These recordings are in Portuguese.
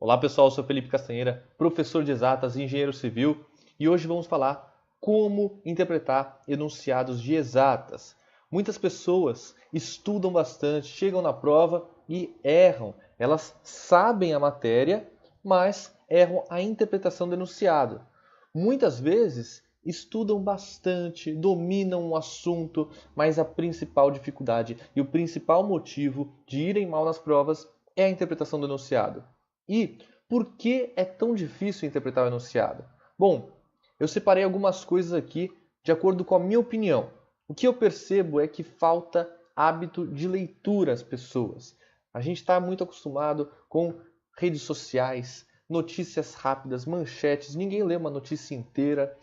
Olá pessoal, eu sou Felipe Castanheira, professor de exatas e engenheiro civil, e hoje vamos falar como interpretar enunciados de exatas. Muitas pessoas estudam bastante, chegam na prova e erram. Elas sabem a matéria, mas erram a interpretação do enunciado. Muitas vezes estudam bastante, dominam um assunto, mas a principal dificuldade e o principal motivo de irem mal nas provas é a interpretação do enunciado. E por que é tão difícil interpretar o enunciado? Bom, eu separei algumas coisas aqui de acordo com a minha opinião. O que eu percebo é que falta hábito de leitura às pessoas. A gente está muito acostumado com redes sociais, notícias rápidas, manchetes. Ninguém lê uma notícia inteira.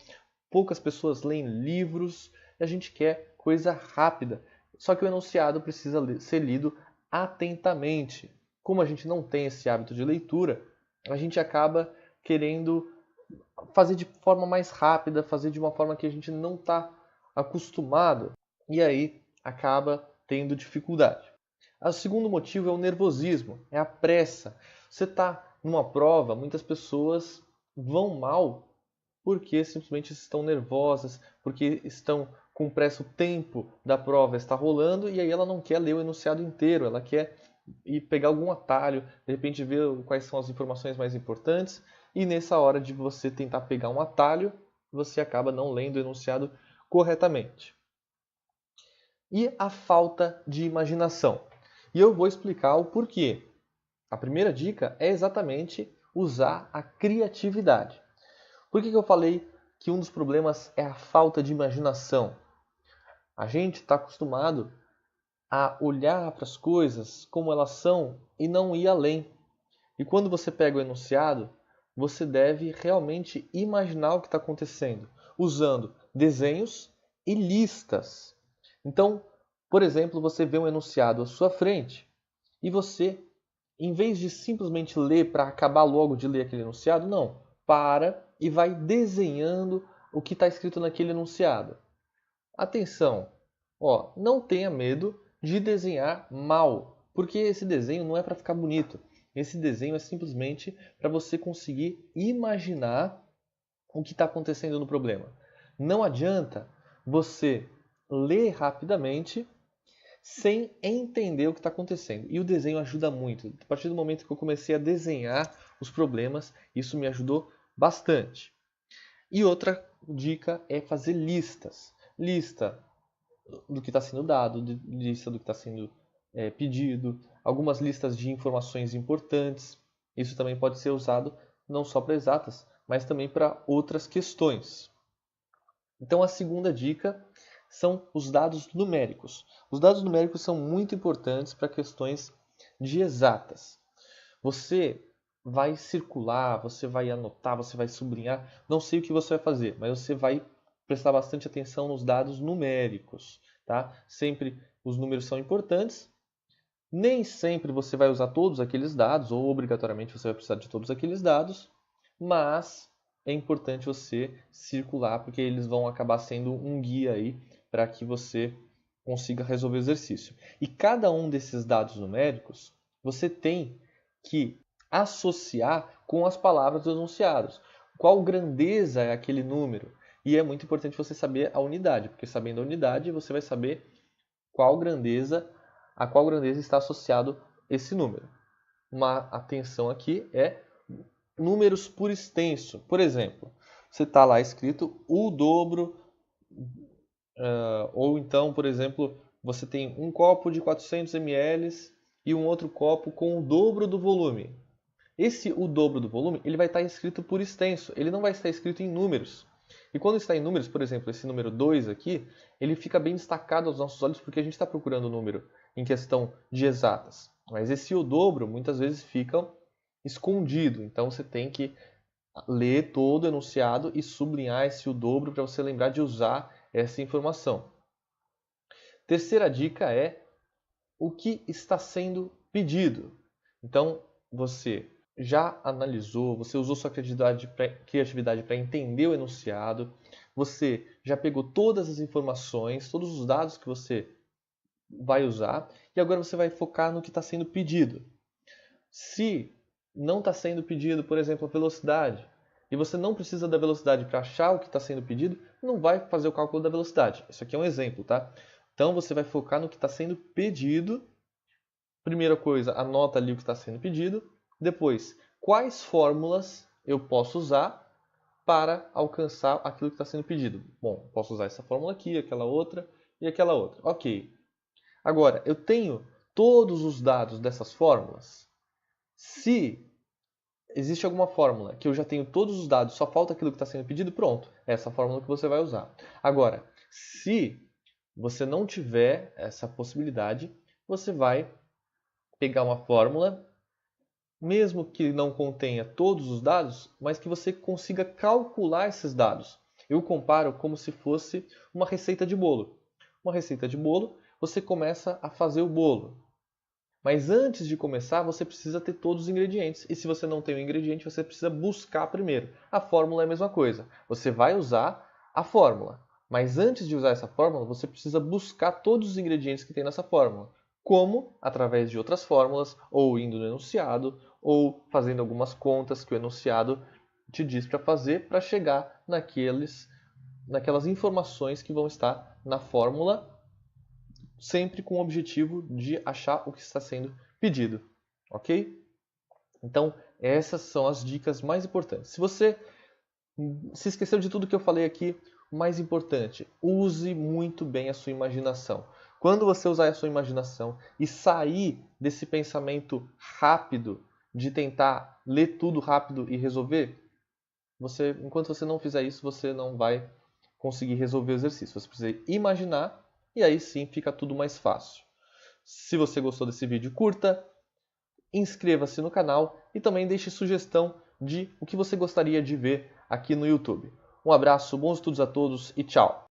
Poucas pessoas leem livros. E a gente quer coisa rápida. Só que o enunciado precisa ser lido atentamente. Como a gente não tem esse hábito de leitura, a gente acaba querendo fazer de forma mais rápida, fazer de uma forma que a gente não está acostumado, e aí acaba tendo dificuldade. O segundo motivo é o nervosismo, é a pressa. Você está numa prova, muitas pessoas vão mal porque simplesmente estão nervosas, porque estão com pressa, o tempo da prova está rolando e aí ela não quer ler o enunciado inteiro, ela quer ir pegar algum atalho, de repente ver quais são as informações mais importantes e nessa hora de você tentar pegar um atalho, você acaba não lendo o enunciado corretamente. E a falta de imaginação. E eu vou explicar o porquê. A primeira dica é exatamente usar a criatividade. Por que eu falei que um dos problemas é a falta de imaginação? A gente está acostumado a olhar para as coisas como elas são e não ir além. E quando você pega o enunciado, você deve realmente imaginar o que está acontecendo, usando desenhos e listas. Então, por exemplo, você vê um enunciado à sua frente e você, em vez de simplesmente ler para acabar logo de ler aquele enunciado, não. Para e vai desenhando o que está escrito naquele enunciado. Atenção, ó, não tenha medo de desenhar mal, porque esse desenho não é para ficar bonito. Esse desenho é simplesmente para você conseguir imaginar o que está acontecendo no problema. Não adianta você ler rapidamente sem entender o que está acontecendo. E o desenho ajuda muito. A partir do momento que eu comecei a desenhar os problemas, isso me ajudou bastante. E outra dica é fazer listas. Lista do que está sendo dado, lista do que está sendo pedido, algumas listas de informações importantes. Isso também pode ser usado não só para exatas, mas também para outras questões. Então a segunda dica são os dados numéricos. Os dados numéricos são muito importantes para questões de exatas. Você vai circular, você vai anotar, você vai sublinhar, não sei o que você vai fazer, mas você vai prestar bastante atenção nos dados numéricos, tá? Sempre os números são importantes. Nem sempre você vai usar todos aqueles dados, ou obrigatoriamente você vai precisar de todos aqueles dados, mas é importante você circular, porque eles vão acabar sendo um guia aí para que você consiga resolver o exercício. E cada um desses dados numéricos, você tem que associar com as palavras dos enunciados. Qual grandeza é aquele número? E é muito importante você saber a unidade, porque sabendo a unidade, você vai saber a qual grandeza está associado esse número. Uma atenção aqui é números por extenso. Por exemplo, você está lá escrito o dobro, ou então, por exemplo, você tem um copo de 400 ml e um outro copo com o dobro do volume. O dobro do volume, ele vai estar escrito por extenso, ele não vai estar escrito em números. E quando está em números, por exemplo, esse número 2 aqui, ele fica bem destacado aos nossos olhos porque a gente está procurando o número em questão de exatas. Mas esse o dobro muitas vezes fica escondido, então você tem que ler todo o enunciado e sublinhar esse o dobro para você lembrar de usar essa informação. Terceira dica é o que está sendo pedido. Então, você já analisou, você usou sua criatividade para entender o enunciado, você já pegou todas as informações, todos os dados que você vai usar, e agora você vai focar no que está sendo pedido. Se não está sendo pedido, por exemplo, a velocidade, e você não precisa da velocidade para achar o que está sendo pedido, não vai fazer o cálculo da velocidade. Isso aqui é um exemplo, tá? Então você vai focar no que está sendo pedido. Primeira coisa, anota ali o que está sendo pedido. Depois, quais fórmulas eu posso usar para alcançar aquilo que está sendo pedido? Bom, posso usar essa fórmula aqui, aquela outra e aquela outra. Ok. Agora, eu tenho todos os dados dessas fórmulas? Se existe alguma fórmula que eu já tenho todos os dados, só falta aquilo que está sendo pedido, pronto. É essa fórmula que você vai usar. Agora, se você não tiver essa possibilidade, você vai pegar uma fórmula, mesmo que não contenha todos os dados, mas que você consiga calcular esses dados. Eu comparo como se fosse uma receita de bolo. Uma receita de bolo, você começa a fazer o bolo. Mas antes de começar, você precisa ter todos os ingredientes. E se você não tem o ingrediente, você precisa buscar primeiro. A fórmula é a mesma coisa. Você vai usar a fórmula. Mas antes de usar essa fórmula, você precisa buscar todos os ingredientes que tem nessa fórmula. Como? Através de outras fórmulas, ou indo no enunciado, ou fazendo algumas contas que o enunciado te diz para fazer para chegar naquelas informações que vão estar na fórmula, sempre com o objetivo de achar o que está sendo pedido, ok? Então, essas são as dicas mais importantes. Se você se esqueceu de tudo que eu falei aqui, o mais importante, use muito bem a sua imaginação. Quando você usar a sua imaginação e sair desse pensamento rápido de tentar ler tudo rápido e resolver, enquanto você não fizer isso, você não vai conseguir resolver o exercício. Você precisa imaginar e aí sim fica tudo mais fácil. Se você gostou desse vídeo, curta, inscreva-se no canal e também deixe sugestão de o que você gostaria de ver aqui no YouTube. Um abraço, bons estudos a todos e tchau!